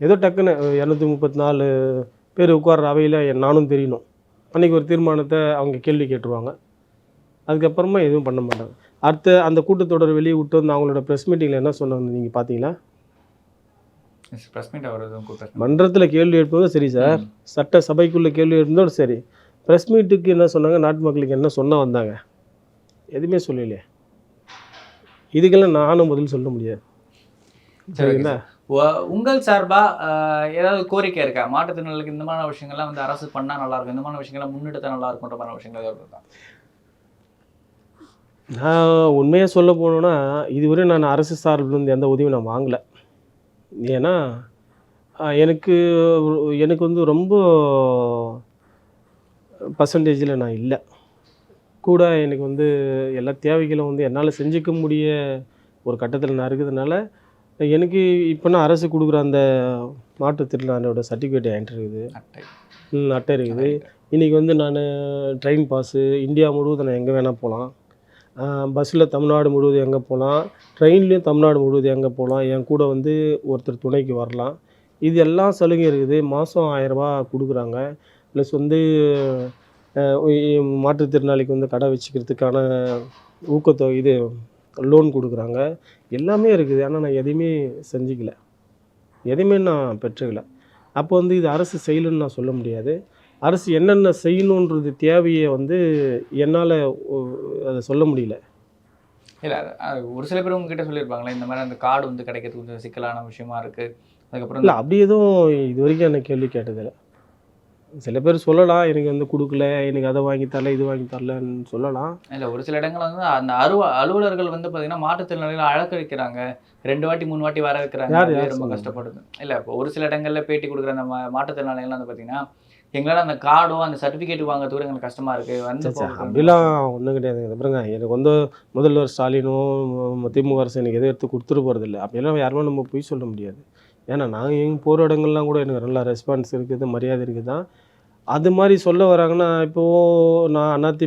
ஏதோ டக்குன்னு 234 பேர் உட்கார்ற அவையில் நானும் தெரியணும். அன்றைக்கி ஒரு தீர்மானத்தை அவங்க கேள்வி கேட்டுருவாங்க. அதுக்கப்புறமா எதுவும் பண்ண மாட்டாங்க. அடுத்த அந்த கூட்டத்தொடர் வெளியே விட்டு வந்து அவங்களோட ப்ரெஸ் மீட்டிங்கில் என்ன சொன்னாங்க நீங்கள் பார்த்தீங்களா? ப்ரெஸ் மீட் அவர் மன்றத்தில் கேள்வி எழுப்புவதும் சரி சார், சட்ட சபைக்குள்ளே கேள்வி எழுப்புவதும் சரி, ப்ரெஸ் மீட்டுக்கு என்ன சொன்னாங்க, நாட்டு மக்களுக்கு என்ன சொன்ன வந்தாங்க? எதுவுமே சொல்லலையே. இதுக்கெல்லாம் நானும் பதில் சொல்ல முடியாது. சரிங்களா? உங்கள் சார்பா ஏதாவது கோரிக்கை இருக்கா? மாற்றுத்திறனாளிகளுக்கு இந்த மாதிரி விஷயங்கள்லாம் வந்து அரசு பண்ணால் நல்லாயிருக்கும், இந்த மாதிரி விஷயங்கள்லாம் முன்னெடுத்தால் நல்லா இருக்குன்ற மாதிரி விஷயங்கள் ஏதாவது இருக்கா? நான் உண்மையாக சொல்ல போனோன்னா, இதுவரை நான் அரசு சார்பிலேருந்து எந்த உதவியும் நான் வாங்கலை. ஏன்னா எனக்கு எனக்கு வந்து ரொம்ப பர்சன்டேஜில் நான் இல்லை. கூட எனக்கு வந்து எல்லா தேவைகளும் வந்து என்னால் செஞ்சுக்க முடிய ஒரு கட்டத்தில் நான் இருக்கிறதுனால, எனக்கு இப்போனா அரசு கொடுக்குற அந்த மாற்றுத்திறனாளியோட சர்டிஃபிகேட் என்கிட்ட இருக்குது. அட்டை இருக்குது. இன்றைக்கி வந்து நான் ட்ரெயின் பாஸு இந்தியா முழுவதும் நான் எங்கே வேணால் போகலாம். பஸ்ஸில் தமிழ்நாடு முழுவதும் எங்கே போகலாம், ட்ரெயின்லேயும் தமிழ்நாடு முழுவதும் எங்கே போகலாம். என் கூட வந்து ஒருத்தர் துணைக்கு வரலாம். இது எல்லாம் சலுகை இருக்குது. மாதம் 1000 ரூபா கொடுக்குறாங்க. ப்ளஸ் வந்து மாற்றுத்திறனாளிக்கு வந்து கடை வச்சுக்கிறதுக்கான ஊக்கத்தொகை இது லோன் கொடுக்குறாங்க. எல்லாமே இருக்குது. ஆனால் நான் எதையுமே செஞ்சுக்கல, எதையுமே நான் பெற்றுக்கல. அப்போ வந்து இது அரசு செய்யலைன்னு நான் சொல்ல முடியாது. அரசு என்னென்ன செய்யணுன்றது தேவையை வந்து என்னால் அதை சொல்ல முடியல. இல்லை, ஒரு சில பேர் உங்ககிட்ட சொல்லியிருப்பாங்களே, இந்த மாதிரி அந்த கார்டு வந்து கிடைக்கிறது கொஞ்சம் சிக்கலான விஷயமா இருக்குது. அதுக்கப்புறம் இல்லை, அப்படி எதுவும் இது வரைக்கும் எனக்கு கேள்வி கேட்டதில்லை. சில பேர் சொல்லலாம், எனக்கு வந்து கொடுக்கல, எனக்கு அதை வாங்கி தரல, இது வாங்கி தரலன்னு சொல்லலாம். இல்லை, ஒரு சில இடங்கள் வந்து அந்த அலுவலர்கள் வந்து பார்த்தீங்கன்னா மாற்றுத்திறனாளிகளை அழக்க வைக்கிறாங்க, 2 வாட்டி 3 வாட்டி வர வைக்கிறாங்க, ரொம்ப கஷ்டப்படுது. இல்லை, இப்போ ஒரு சில இடங்களில் பேட்டி கொடுக்குற அந்த மாற்றுத்திறனாளிகள்லாம் வந்து பார்த்தீங்கன்னா, எங்களால் அந்த கார்டோ அந்த சர்டிஃபிகேட் வாங்குறது கூட எங்களுக்கு கஷ்டமாக இருக்குது வந்து. அப்படிலாம் ஒன்றும் கிடையாதுங்க. பாருங்க, எனக்கு வந்து முதல்வர் ஸ்டாலினும் திமுக அரசு எனக்கு எதுவும் எடுத்து கொடுத்துட்டு போகிறதில்ல. அப்படியெல்லாம் யாருமே நம்ம போய் சொல்ல முடியாது. ஏன்னா நாங்கள் எங்கள் போகிற இடங்கள்லாம் கூட எனக்கு நல்லா ரெஸ்பான்ஸ் இருக்குது, மரியாதை இருக்குது தான். அது மாதிரி சொல்ல வராங்கன்னா, இப்போது நான்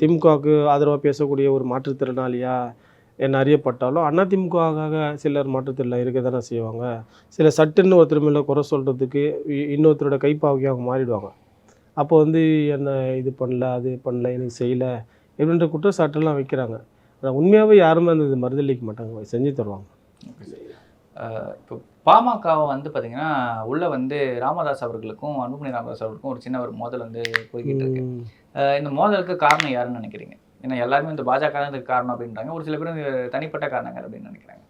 திமுகவுக்கு ஆதரவாக பேசக்கூடிய ஒரு மாற்றுத்திறனாளியாக என்ன அறியப்பட்டாலும், அதிமுகவாக சிலர் மாற்றுத்திறனாளி இருக்க தானே செய்வாங்க. சில சட்டுன்னு ஒருத்தர் மேலே குறை சொல்கிறதுக்கு இன்னொருத்தரோட கைப்பாவைக்கு அவங்க மாறிடுவாங்க. அப்போ வந்து என்ன இது பண்ணல, அது பண்ணல, எனக்கு செய்யலை இப்படின்ற குற்றச்சாட்டெல்லாம் வைக்கிறாங்க. ஆனால் உண்மையாகவே யாருமே அந்த இது மறுதளிக்க மாட்டாங்க, செஞ்சு தருவாங்க. இப்போ பாமகவை வந்து பார்த்தீங்கன்னா உள்ள வந்து ராமதாஸ் அவர்களுக்கும் அன்புமணி ராமதாஸ் அவர்களுக்கும் ஒரு சின்ன ஒரு மோதல் வந்து போய்கிட்டு இருக்கு. இந்த மோதலுக்கு காரணம் யாருன்னு நினைக்கிறீங்க? ஏன்னா எல்லாருமே இந்த பாஜக தான் இதுக்கு காரணம் அப்படின்றாங்க, ஒரு சில பேர் தனிப்பட்ட காரணங்கள் அப்படின்னு நினைக்கிறாங்க.